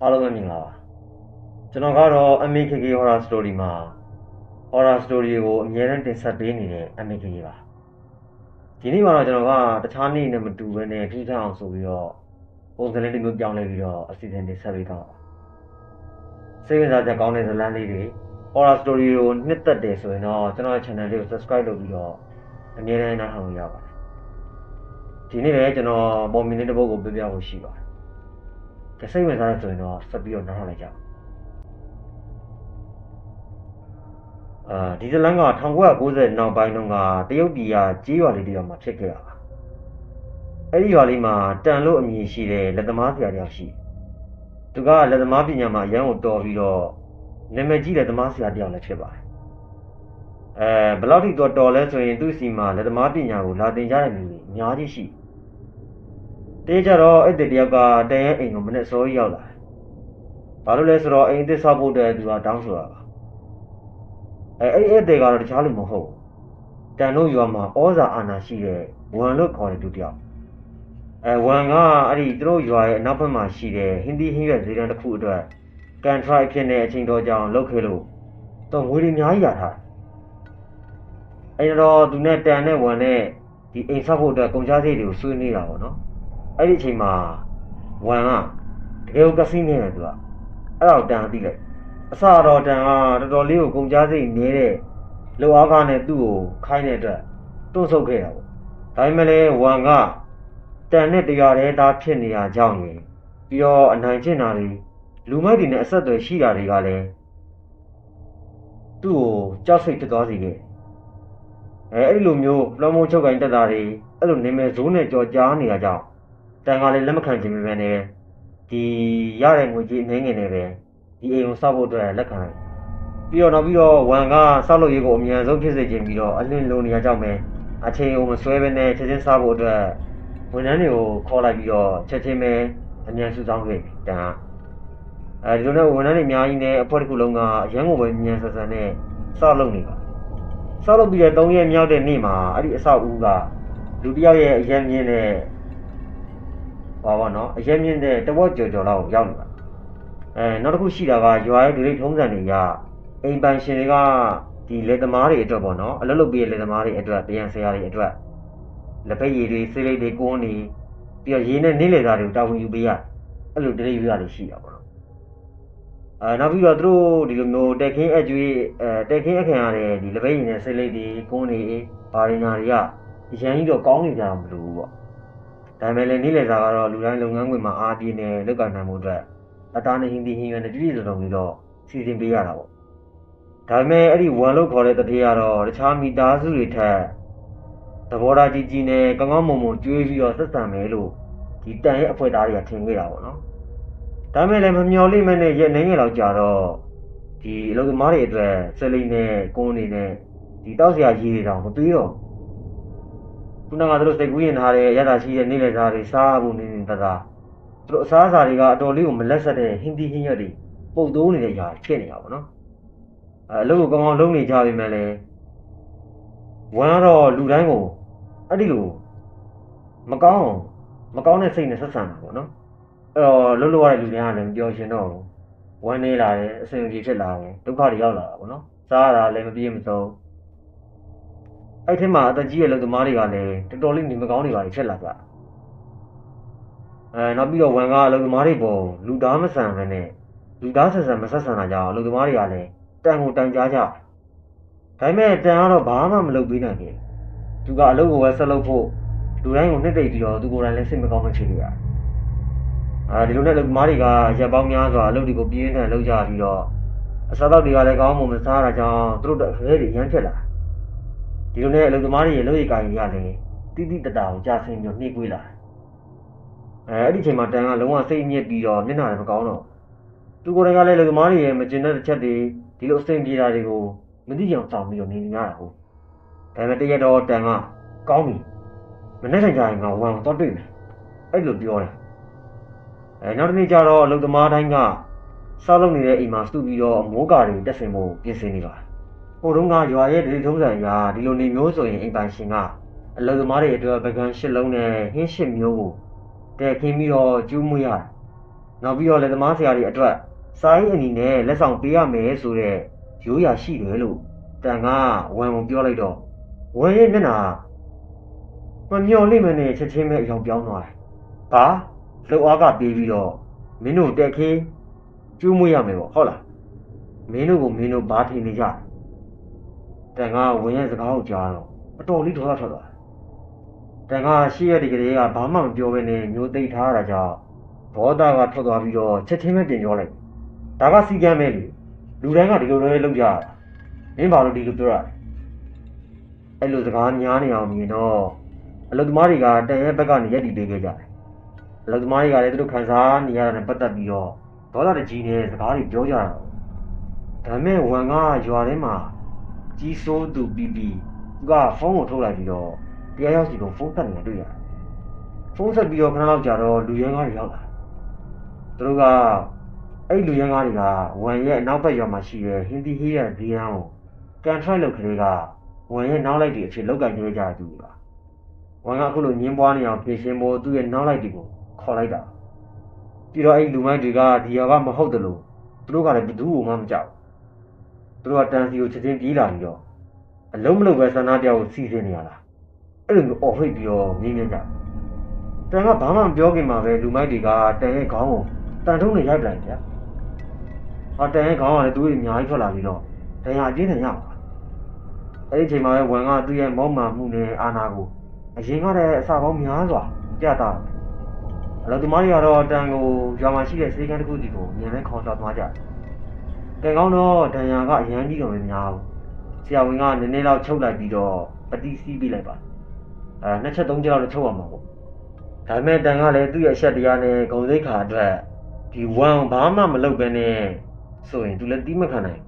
အားလုံးပဲမင်္ဂလာပါကျွန်တော်ကတော့ MKK Horror Story မှာ Horror Story ကိုအမြဲတမ်းတင်ဆက်ပေးနေတဲ့ MKK ပါဒီနေ့မှာတော့ကျွန်တော်ကတခြားနေ့နဲ့မတူဘဲနဲ့ထူးခြားအောင်ဆိုပြီးတော့ပုံစံလေးတစ်မျိုးပြောင်းလဲပြီးတော့အစီအစဉ်တင်ဆက်ပေးတော့စိတ်ဝင်စားချက်ကောင်းတဲ့ဇာတ်လမ်းလေးတွေ Horror Story ကိုနှစ်သက်တယ်ဆိုရင်တော့ကျွန်တော်ရဲ့ channel လေးကို subscribe လုပ်ပြီးတော့အမြဲတမ်းနားထောင်လို့ရပါတယ်ဒီနေ့လည်းကျွန်တော်ပေါ်မီလေးတစ်ပုဒ်ကိုပြပြဖို့ရှိပါတယ်စိတ်ဝင်စားတဲ့ဆိုရင်တော့ဆက်ပြီးတော့နားထောင်လိုက်ကြဒီဇလန်က1990နောက်ပိုင်းတုန်းကတရုတ်ပြည်ကကြေးရွာလေးတစ်ရွာမှာဖြစ်ခဲ့တာပါအဲ့ဒီရွာလေးမှာတန်လို့အမည်ရှိတဲ့လက်သမားဆရာတယောက်ရှိသူကလက်သမားပညာမှာအရန်ကိုတော်ပြီးတော့နာမည်ကြီးလက်သမားဆရာတယောက်လည်းဖြစ်ပါတယ်ဘယ်လောက်ထိတော်လဲဆိုရင်သူ့စီမှာလက်သမားပညာကိုလာသင်ကြတဲ့လူတွေအများကြီးရှိတေးကြတော့အဲ့ဒီတယောက်ကတန်ရဲ့အိမ်ကိုမနေ့စောကြီးရောက်လာဘာလို့လဲဆိုတော့အိမ်သစ်ဆောက်ဖို့တဲ့သူကတောင်းဆိုတာပါအဲ့ဒီကတော့တခြားလူမဟုတ်တန်တို့ရွာမှာဩဇာအာဏာရှိတဲ့ဝန်လို့ခေါ်တဲ့သူတယောက်ဝန်ကအဲ့ဒီသူတို့ရွာရဲ့အနောက်ဘက်မှာရှိတဲ့ဟင်းသီးဟင်းရွက်ဈေးတန်းတစ်ခုအတွက်ကန်ထရိုက်ဖြစ်နေအချိန်တော်ကြောင်လုပ်ခဲ့လို့တော့ငွေတွေအများကြီးရထားအဲ့တော့သူနဲ့တန်နဲ့ဝန်နဲ့ဒီအိမ်ဆောက်ဖို့အတွက်ကုန်ကျစရိတ်တွေကိုဆွေးနွေးတာပေါ့နော်အဲ့ဒီအချိန်မှာဝန်ကတကယ်ကိုကစီးနေတယ်သူကအဲ့တော့တန်သိလိုက်အစတော့တန်ကတော်တော်လေးကိုကုန်ကြစိတ်နေတဲ့လှုပ်အားကားနဲ့သူ့ကိုခိုင်းတဲ့အတွက်တွန့်ဆုတ်ခဲ့တာပေါ့ဒါပေမဲ့လည်းဝန်ကတန်နဲ့တရားတဲ့သားဖြစ်နေရကြောင်းရင်ပြီးတော့အနိုင်ကျင့်တာတွေလူမိုက်တွေနဲ့အဆက်အသွယ်ရှိတာတွေကလည်းသူ့ကိုကြောက်စိတ်ဖြစ်သွားစေခဲ့အဲ့ဒီလိုမျိုးလွှမ်းမိုးချုပ်ကိုင်းတက်တာတွေအဲ့လိုနေမယ်ဇိုးနဲ့ကြော်ကြားနေတာကြောင့်တန်ကလည်းလက်မခံခြင်းပဲနဲ့ဒီရတဲ့ငွေကြီးအနှင်းငယ်နဲ့ပဲဒီအိမ်ကိုစောက်ဖို့အတွက်လက်ခံလိုက်ပြီးတော့ဝန်ကစောက်လို့ရေးကိုအမြန်ဆုံးဖြစ်စေခြင်းပြီးတော့အလင်းလုံးနေရကြောင်းပဲအချိန်ကိုမဆွဲဘဲနဲ့ချက်ချင်းစားဖို့အတွက်ဝန်ထမ်းတွေကိုခေါ်လိုက်ပြီးတော့ချက်ချင်းပဲအမြန်စုဆောင်းခဲ့တန်ဒီလိုနဲ့ဝန်ထမ်းတွေအများကြီးနဲ့အဖွဲ့တစ်ခုလုံးကအရန်ကိုပဲမြန်ဆန်ဆန်နဲ့စောက်လုပ်နေပါစောက်လုပ်ပြီးတဲ့3ရက်မြောက်တဲ့နေ့မှာအဲ့ဒီအဆောက်အဦကလူတစ်ယောက်ရဲ့အရန်မြင့်တဲ့ဘာပါနော်အရန်မြင့်တဲ့တဝက်ကျော်လောက်ရောက်နေပါနောက်တစ်ခုရှိတာကရွာရဲ့လူတွေထုံးစံတွေရအိမ်ပိုင်ရှင်တွေကဒီလက်သမားတွေအတွက်ပေါ့နော်အလုပ်လုပ်ပြီးလက်သမားတွေအတွက်ပြန်ဆရာတွေအတွက်လက်ဖက်ရည်တွေဆေးလိပ်တွေကိုန်းနေပြီးတော့ရေနဲ့နေလေသားတွေကိုတာဝန်ယူပေးရအဲ့လိုdeliveryတွေရှိတာပေါ့နော်နောက်ပြီးတော့သူတို့ဒီလိုမျိုးတက်ခင်းအကျွေးတက်ခင်းအခမ်းရတဲ့ဒီလက်ဖက်ရည်နဲ့ဆေးလိပ်တွေကိုန်းနေဘာတွေညာတွေကအရန်ကြီးတော့ကောင်းနေကြမလို့ပေါ့ဒါပေမဲ့လည်းနေလေသားကတော့လူတိုင်းလုပ်ငန်းခွင်မှာအားပြင်းနေလုပ်ကိုင်နိုင်မှုအတွက်အသားနဲ့ဟင်းသီးဟင်းရွက်နဲ့ပြည့်စုံပြီးတော့စီစဉ်ပေးရတာပေါ့ဒါပေမဲ့အဲ့ဒီဝန်လို့ခေါ်တဲ့တတိယကတော့တခြားမိသားစုတွေထက်သဘောထားကြီးကြီးနဲ့ကောင်းကောင်းမွန်မွန်ကြွေးပြီးတော့ဆက်ဆံမယ်လို့ဒီတန်ရဲ့အဖွဲ့သားတွေကထင်ခဲ့တာပေါ့နော်ဒါပေမဲ့လည်းမမျှော်လင့်မဲ့နဲ့ရက်နေငယ်လောက်ကြာတော့ဒီအလုပ်သမားတွေအတွက်ဆက်လိမ့်နဲ့ကုန်းနေနဲ့ဒီတောက်စရာကြီးတွေတောင်မပြီးတော့ခုနကသူတို့စိတ်ကူးရင်ထားတဲ့ရတာရှိတဲ့နေလေစားတွေစားဖို့နေနေတာသူတို့အစားအစာတွေကအတော်လေးကိုမလက်ဆက်တဲ့ဟင်းသီးဟင်းရွက်တွေပုတ်တိုးနေတဲ့ຢာဖြစ်နေတာပေါ့နော်အလုပ်ကိုကောင်းကောင်းလုပ်နေကြပြီမဲ့လေဝန်ကတော့လူတိုင်းကိုအဲ့ဒီလိုမကောင်းတဲ့စိတ်နဲ့ဆက်ဆံတာပေါ့နော်အဲ့တော့လှုပ်ရတဲ့လူတွေကလည်းမပြောရှင်တော့ဘူးဝမ်းနေလာတယ်အဆင်ပြေဖြစ်လာတယ်ဒုက္ခတွေရောက်လာတာပေါ့နော်စားရတာလည်းမပြေမဆုံးအဲ့ထက်မှာအသက်ကြီးရဲ့လူသမားတွေကလည်းတော်တော်လေးနေမကောင်းနေပါလေဖြစ်လာကြနောက်ပြီးတော့ဝန်ကအလုပ်သမားတွေပေါ်လူသားမဆန်ပဲနဲ့လူသားဆန်ဆန်မဆက်ဆံတာကြောင့်အလုပ်သမားတွေကလည်းတန်ကိုတန်ကြားကြဒါပေမဲ့တန်ကတော့ဘာမှမလုပ်ပေးနိုင်ဘူးသူကအလုပ်ကိုပဲဆက်လုပ်ဖို့လူတိုင်းကိုနှစ်သိမ့်ပြီးတော့သူကိုယ်တိုင်လည်းစိတ်မကောင်းမှဖြစ်နေရတယ်ဒီလိုနဲ့အလုပ်သမားတွေကရက်ပေါင်းများစွာအလုပ်တွေကိုပြင်းထန်လုပ်ကြပြီးတော့အစားအသောက်တွေကလည်းကောင်းမှမစားတာကြောင့်သူတို့အခက်အခဲတွေရမ်းဖြစ်လာဒီလိုနဲ့အလုပ်သမားတွေရဲ့လုပ်ရည်ကိုင်တွေကလည်းတိတိတတာကိုကြာဆင်းပြီးနှိမ့်ကွေးလာအဲ့ဒီအချိန်မှာတန်ကလုံးဝစိတ်ညစ်ပြီးတော့မျက်နှာလည်းမကောင်းတော့သူကိုယ်တိုင်ကလည်းလူသမားတွေရဲ့မကျင်တဲ့တစ်ချက်တွေဒီလိုအဆင်ပြေတာတွေကိုမသိကြအောင်စောင့်ပြီးတော့နေနေရတာဟုတ်ဒါပေမဲ့တရက်တော့တန်ကကောင်းပြီမနေ့ကကြာရင်ငါဝန်တော့တွေ့မယ်အဲ့လိုပြောတယ်နောက်တစ်နေ့ကျတော့လူသမားတိုင်းကစောက်လုပ်နေတဲ့အိမ်မှာစုပြီးတော့မိုးကာတွေတက်ဆင်ဖို့ပြင်ဆင်နေပါဟိုတုန်းကရွာရဲ့ဒီထုံးစံအရာဒီလိုနေမျိုးဆိုရင်အိမ်ပိုင်ရှင်ကအလူသမားတွေအတွက်ပကံ၈လုံးနဲ့ဟင်း၈မျိုးကိုတဲခင်းပြီးတော့ကျူးမွေးရတယ် နောက်ပြီးတော့လက်သမားဆရာတွေအတွက်စာရေးအနေနဲ့လက်ဆောင်ပေးရမယ်ဆိုတဲ့ရိုးရာရှိတယ်လို့တန်ကဝန်ကိုပြောလိုက်တော့ဝန်ရဲ့မျက်နှာမမျော်လင့်မနဲ့ချက်ချင်းပဲအယောင်ပြောင်းသွားတယ်။ဘာလှုပ်အားကပေးပြီးတော့မင်းတို့တက်ခေးကျူးမွေးရမယ်ပေါ့ဟုတ်လား။မင်းတို့ကိုမင်းတို့ဘာထင်နေကြတန်ကဝန်ရဲ့စကားကိုကြားတော့အတော်လေးဒေါသထွက်သွားတယ်။တန်ကရှိရတဲ့ကလေးကဘာမှမပြောဘဲနဲ့ညှို့သိမ့်ထားတာကြောင့်ဒေါသကထွက်သွားပြီးတော့ချက်ချင်းပဲပြင်ပြောလိုက်ဒါကစီကံပဲလေလူတိုင်းကဒီလိုလိုလုပ်ကြရတာမင်းဘာလို့ဒီလိုပြောရလဲအဲ့လိုစကားများနေအောင်မြင်တော့အလုပ်သမားတွေကတန်ရဲ့ဘက်ကနေရက်တည်ပေးခဲ့ကြတယ်အလုပ်သမားတွေကလည်းသူတို့ခံစားနေရတာနဲ့ပတ်သက်ပြီးတော့ဒေါသတကြီးနဲ့စကားတွေပြောကြတာဒါမဲ့ဝန်ကရွာထဲမှာကြီးစိုးသူပြီးသူကဖုန်းကိုထုတ်လိုက်ပြီးတော့တရားရောက်စီကိုဖုန်းဆက်နေတာတွေ့ရတယ်ဖုန်းဆက်ပြီးတော့ခဏလောက်ကြာတော့လူရင်းကားတွေရောက်လာသူတို့ကအဲ့လူရင်းကားတွေကဝန်ရဲ့အနောက်ဘက်ရွာမှာရှိတဲ့ဟင်းသီးဟေးရဈေးရန်ကိုကန်ထရိုက်လုပ်ကလေးကဝန်ရဲ့နောက်လိုက်တွေအဖြစ်လောက်ကင်ကြရတဲ့သူတွေပါဝန်ကအခုလိုညင်းပွားနေအောင်ပြင်ဆင်ဖို့သူ့ရဲ့နောက်လိုက်တွေကိုခေါ်လိုက်တာပြီးတော့အဲ့လူမိုက်တွေကဒီရွာကမဟုတ်တယ်လို့သူတို့ကလည်းဘယ်သူမှမကြောက်သူတို့ကတန်စီကိုချက်ချင်းပြေးလာပြီးတော့အလုံးမလုံးပဲဆန္ဒပြဖို့စီစဉ်နေရတာအဲ့လိုမျိုးအော်ဟိတ်ပြီးတော့မြင်းမြင်းကြတန်ကဘာမှမပြောခင်မှာပဲလူမိုက်တွေကတန်ရဲ့ခေါင်းကိုတန်ထုံးနဲ့ရိုက်ပလိုက်ဗျာတန်ရဲ့ခေါင်းကလည်းသူ့ရဲ့အများကြီးထွက်လာပြီးတော့တန်ရအပြင်းထန်ရပါအဲ့ဒီချိန်မှာပဲဝန်ကသူ့ရဲ့မောက်မာမှုနဲ့အာနာကိုအရင်ကတည်းကအစာပေါင်းများစွာပြတာအလုပ်သမားတွေကတော့တန်ကိုရွာမှာရှိတဲ့စေကန်းတစ်ခုစီကိုညံနဲ့ခေါ်ဆောင်သွားကြတယ်တန်ကောင်းတော့ဒဏ်ရာကအရန်ကြီးတော့မများဘူးဆရာဝန်ကနည်းနည်းလောက်ချုပ်လိုက်ပြီးတော့ပတိစီးပေးလိုက်ပါနှစ်ချက်သုံးချက်လောက်ချုပ်ရမှာပေါ့ဒါပေမဲ့တန်ကလည်းသူ့ရဲ့အချက်တရားနဲ့ဂုံစိတ်ခါအတွက်ဒီဝန်ဘာမှမလုပ်ဘဲနဲ့ဆိုရင်သူလည်းတီးမခံနိုင်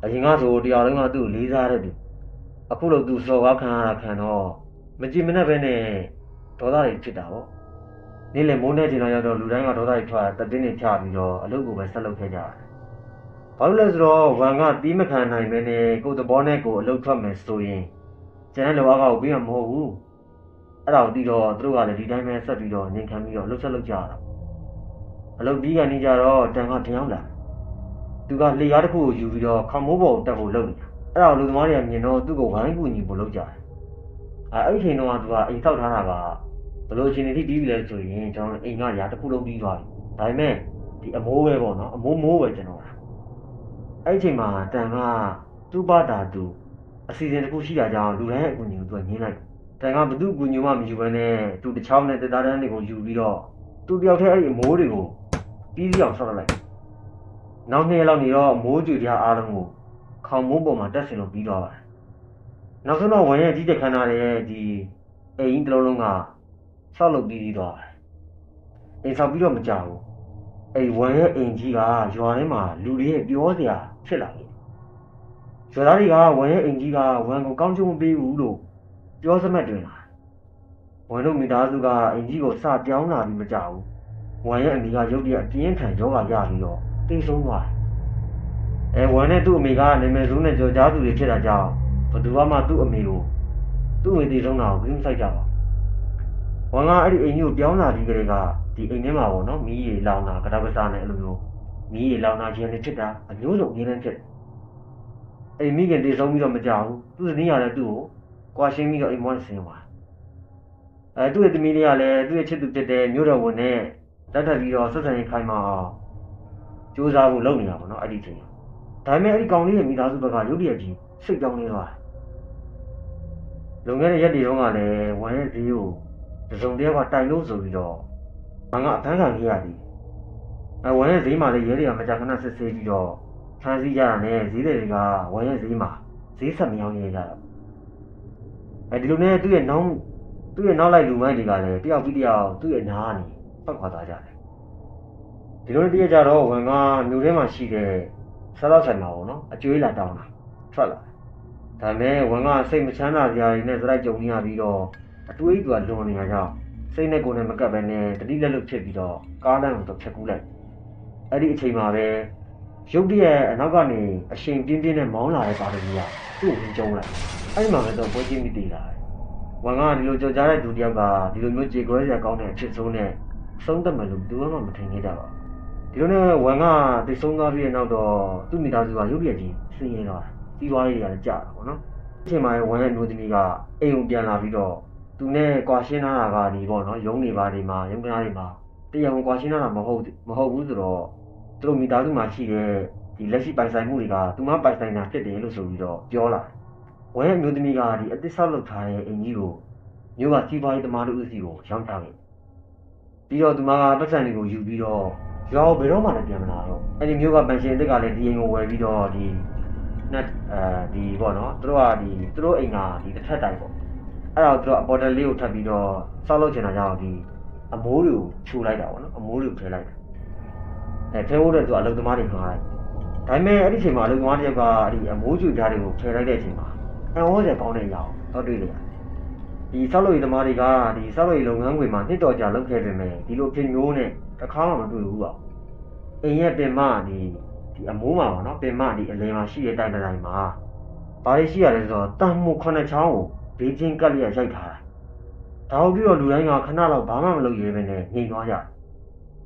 အရင်ကဆိုတရားလုံးကသူ့ကိုလေးစားတဲ့သူအခုလို့သူစော်ကားခံရတာခံတော့မကြည်မနှက်ပဲနဲ့ဒေါသတွေဖြစ်တာပေါ့နေ့လည်မိုးနေချိန်တော့ရောက်တော့လူတိုင်းကဒေါသတွေထွက်တတင်းတွေချပြီးတော့အလုပ်ကိုပဲဆက်လုပ်ခဲ့ကြတယ်ဘာလို့လဲဆိုတော့ဝန်ကတီးမခံနိုင်ပဲနဲ့ကိုယ်သဘောနဲ့ကိုယ်အလုပ်ထွက်မယ်ဆိုရင်ကျန်တဲ့လောကကိုပြီးမှာမဟုတ်ဘူးအဲ့ဒါကိုတီးတော့သူတို့ကလည်းဒီတိုင်းပဲဆက်ပြီးတော့ငင်ခံပြီးတော့လှုပ်ဆက်လုပ်ကြရတာအလုပ်ပြီးကနေကြတော့တန်ကတယောက်လာသူကလေကားတစ်ခုကိုယူပြီးတော့ခေါမိုးပေါ်တက်ဖို့လုပ်နေတာအဲ့ဒါကိုလူသမားတွေကမြင်တော့သူ့ကိုဝိုင်းကူညီဖို့လုပ်ကြတယ်အဲ့ဒီချိန်တော့သူကအိမ်ဆောက်ထားတာကဘလို့အချိန်တွေပြီးပြီလဲဆိုရင်ကျွန်တော်အိမ်ကຢာတစ်ခုလုံးပြီးသွားပြီဒါပေမဲ့ဒီအမိုးပဲပေါ့နော်အမိုးပဲကျွန်တော်အဲ့ဒီချိန်မှာတန်ကသူ့ဘာသာသူအစီအစဉ်တစ်ခုရှိတာကြောင့်လူတိုင်းရဲ့အကူအညီကိုသူကညှင်းလိုက်တန်ကဘသူ့အကူအညီမှမယူဘဲနဲ့သူတစ်ချောင်းနဲ့တက်သားတန်းတွေကိုယူပြီးတော့သူတယောက်တည်းအဲ့ဒီအမိုးတွေကိုပြီးစီအောင်ဆောက်လိုက်နောက်2ရက်လောက်နေတော့မိုးကြွတရားအားလုံးကိုခေါင်မိုးပေါ်မှာတက်ဆင်လို့ပြီးသွားပါတယ်နောက်ဆုံးတော့ဝန်ရဲ့ကြီးတဲ့ခန္ဓာရဲ့ဒီအိမ်တစ်လုံးလုံးကဆောက်လုပ်ပြီးသွားတယ်အိမ်ဆောက်ပြီးတော့မကြဘူးအဲ့ဝန်ရဲ့အိမ်ကြီးကရွာထဲမှာလူတွေရဲ့ပြောစရာဖြစ်လာတယ်ရွာသားတွေကဝန်ရဲ့အိမ်ကြီးကဝန်ကိုကောင်းကျိုးမပေးဘူးလို့ပြောစမှတ်တွင်လာဝန်တို့မိသားစုကအိမ်ကြီးကိုစပြောင်းလာပြီးမကြဘူးဝန်ရဲ့အမိကရုတ်တရက်အပြင်းထန်ယောဂရပြီးတော့တိတ်ဆုံးသွားတယ်ဝန်နဲ့သူ့အမေကနာမည်ဆိုးနဲ့ကြော်ကြားသူတွေဖြစ်တာကြောင့်ဘယ်သူမှသူ့အမေကိုသူ့အမေတိတ်ဆုံးတာကိုဂရုမစိုက်ကြပါဝန်ကအဲ့ဒီအိမ်ကြီးကိုပြောင်းလာပြီးကြတဲ့ကဒီအိမ်ထဲမှာပေါ့နော်မီးရေလောင်တာကတပ္ပစာနဲ့အဲ့လိုမျိုးမီးရေလောင်တာခြင်းတွေဖြစ်တာအမျိုးစုံအင်းနဲ့ဖြစ်တယ်အဲ့မိခင်တိတ်ဆုံးပြီးတော့မကြဘူးသူ့ဇနီးရလည်းသူ့ကိုကွာရှင်းပြီးတော့အိမ်မောင်းဆင်းသွားသူ့ရဲ့သမီးလေးကလည်းသူ့ရဲ့ချစ်သူဖြစ်တဲ့မြို့တော်ဝန်နဲ့တက်တက်ပြီးတော့ဆက်ဆံရေးခိုင်းမအောင်ကြိုးစားဖို့လုပ်နေတာပေါ့နော်အဲ့ဒီချိန်ဒါပေမဲ့အဲ့ဒီကောင်လေးရဲ့မိသားစုဘက်ကရုပ်တရက်ကြီးစိတ်ကြောင်းနေသွားလွန်ခဲ့တဲ့ရက်တွေတုန်းကလည်းဝန်ရဲ့ဈေးကိုတစုံတယောက်ကတိုင်လို့ဆိုပြီးတော့ငါကအဖမ်းခံခဲ့ရသည်ဝန်ရဲ့ဈေးမှာလည်းရဲတွေကမကြာခဏစစ်ဆေးပြီးတော့ဖမ်းဆီးကြတာနဲ့ဈေးတွေကဝန်ရဲ့ဈေးမှာဈေးဆက်မရောင်းနေကြတော့ဒီလိုနဲ့သူ့ရဲ့နောက်လိုက်လူမိုင်းတွေကလည်းတယောက်ပြီးတယောက်သူ့ရဲ့နားကနေဖက်ခွာသွားကြတယ်ဒီလိုတည်းကြတော့ဝန်ကမြို့ထဲမှာရှိတဲ့စားတော့ဆိုင်မှာပေါ့နော်အကျွေးလာတောင်းတာထွက်လာဒါပေမဲ့ဝန်ကစိတ်မချမ်းသာစရာတွေနဲ့စလိုက်ကြုံနေရပြီးတော့အတွေးကလွန်နေတာကြောင့်စိတ်နဲ့ကိုယ်နဲ့မကပ်ပဲနဲ့တတိလက်လွတ်ဖြစ်ပြီးတော့ကားလမ်းကိုတော့ဖြတ်ကူးလိုက်အဲ့ဒီအချိန်မှာပဲရုတ်တရက်အနောက်ကနေအရှင်ပြင်းပြင်းနဲ့မောင်းလာတဲ့ကားလေးကသူ့ကိုဝင်ကျုံလိုက်အဲ့ဒီမှာပဲတော့ပွဲချင်းမိသေးတာဝန်ကဒီလိုကြော်ကြားတဲ့သူတယောက်ကဒီလိုမျိုးကြေကွဲစရာကောင်းတဲ့အဖြစ်ဆုံးနဲ့ဆုံးသက်မယ်လို့သူမှမထင်ခဲ့ကြပါဘူး ဒီလိုနဲ့ဝန်ကတိတ်ဆုံးသွားပြီးတဲ့နောက်တော့သူ့မိသားစုကရုပ်ရည်ကြီးဆင်းရဲသွားတယ်စီးပွားရေးတွေကလည်းကျတာပေါ့နော်အချိန်မှဝန်ရဲ့မျိုးသမီးကအိမ်ကိုပြန်လာပြီးတော့သူနဲ့ကွာရှင်းလာတာကဒီပေါ့နော်ရုံးနေပါဒီမှာရုံးကနားတွေမှာတရားဝင်ကွာရှင်းလာတာမဟုတ်ဘူးဆိုတော့သူတို့မိသားစုမှာရှိတဲ့ဒီလက်ရှိပိုင်ဆိုင်မှုတွေကသူမပိုင်ဆိုင်တာဖြစ်တယ်လို့ဆိုပြီးတော့ပြောလာဝန်ရဲ့မျိုးသမီးကဒီအသစ်ဆောက်လုပ်ထားတဲ့အင်ကြီးကိုမျိုးကစီးပွားရေးသမားတို့အစီကိုရောင်းချခဲ့ပြီးတော့သူမကပတ်စံတွေကိုယူပြီးတော့ရွာကိုဘယ်တော့မှလည်းပြန်မလာတော့အဲ့ဒီမျိုးကပန်ရှင်အစ်စ်ကလည်းဒီအိမ်ကိုဝယ်ပြီးတော့ဒီပေါ့နော်သူတို့အိမ်ကဒီတစ်ထပ်တိုင်ပေါ့အဲ့ဒါကိုသူတို့အပေါ်တယ်လေးကိုထပ်ပြီးတော့ဆောက်လုပ်ချင်တာကြောင့်ဒီအမိုးတွေကိုခြူလိုက်တာပေါ့နော်အမိုးတွေကိုထည့်လိုက်တာထဲဖို့တဲ့သူအလုပ်သမားတွေမှားလိုက်ဒါပေမဲ့အဲ့ဒီအချိန်မှာအလုပ်သမားတယောက်ကဒီအမိုးကျူကြားတွေကိုထည့်လိုက်တဲ့အချိန်မှာအံ့ဩစရာကောင်းတဲ့အရာကိုတော့တွေ့လိုက်ရတယ်ဒီဆောက်လုပ်ရေးသမားတွေကဒီဆောက်လုပ်ရေးလုပ်ငန်းခွင်မှာနှစ်တော်ကြာလုပ်ခဲ့ပေမဲ့ဒီလိုအဖြစ်မျိုးနဲ့တစ်ခါမှမတွေ့ဘူးပေါ့အိမ်ရဲ့ပင်မဒီအမိုးမှာပေါ့နော်ပင်မဒီအလယ်မှာရှိတဲ့တိုင်တိုင်းမှာဘာတွေရှိရလဲဆိုတော့တန်မှု9ချောင်းကိုဘေးချင်းကပ်လျက်ရိုက်ထားတာဒါဟုတ်ပြီးတော့လူတိုင်းကခဏလောက်ဘာမှမလုပ်ရဲဘဲနဲ့ငြိမ်သွားကြ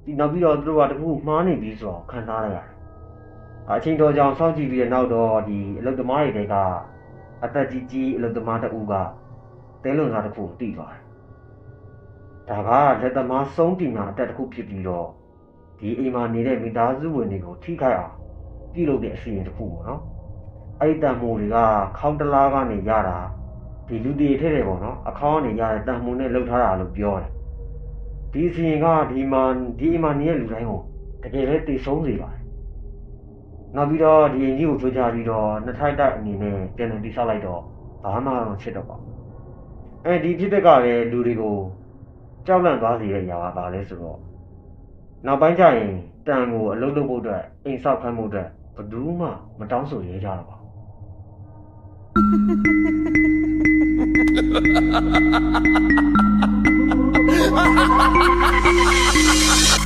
ဒီနောက်ပြီးတော့သူတို့ကတခုမှားနေပြီဆိုတော့ခံစားလိုက်ရတယ်အချင်းတော်ကြောင်စောင့်ကြည့်ပြီးတဲ့နောက်တော့ဒီအလုပ်သမားတွေကအသက်ကြီးအလုပ်သမားတအူးကတဲလွန်စားတစ်ခုတိသွားတယ်ဒါကလက်သမားဆုံးတင်တာအတက်တစ်ခုဖြစ်ပြီးတော့ဒီအိမ်မှာနေတဲ့မိသားစုဝင်တွေကိုထိခိုက်အောင်ပြုလုပ်တဲ့အစီအစဉ်တစ်ခုပေါ့နော်အဲ့ဒီတန်မိုးတွေကခေါင်းတလားကနေရတာဒီလူတွေထည့်တယ်ပေါ့နော်အခေါင်းကနေရတဲ့တန်မိုးနဲ့လှုပ်ထားတာလို့ပြောတယ်ဒီအစီအစဉ်ကဒီအိမ်မှာနေတဲ့လူတိုင်းကိုတကယ်ပဲသိဆုံးစေပါတယ်နောက်ပြီးတော့ဒီအင်ကြီးကိုကြိုးချပြီးတော့နှစ်ထိုက်တိုက်အနေနဲ့ပြန်လည်တိဆောက်လိုက်တော့ဘာမှတော့ဖြစ်တော့ပါဒီဖြစ်တဲ့ကလည်းလူတွေကိုကြောက်လန့်သွားစေတဲ့အရာကဘာလဲဆိုတော့နောက်ပိုင်းကျရင်တန်ကိုအလုပ်လုပ်ဖို့အတွက်အိမ်ဆောက်ခိုင်းဖို့အတွက်ဘယ်သူမှမတောင်းဆိုရဲကြတော့ပါဘူး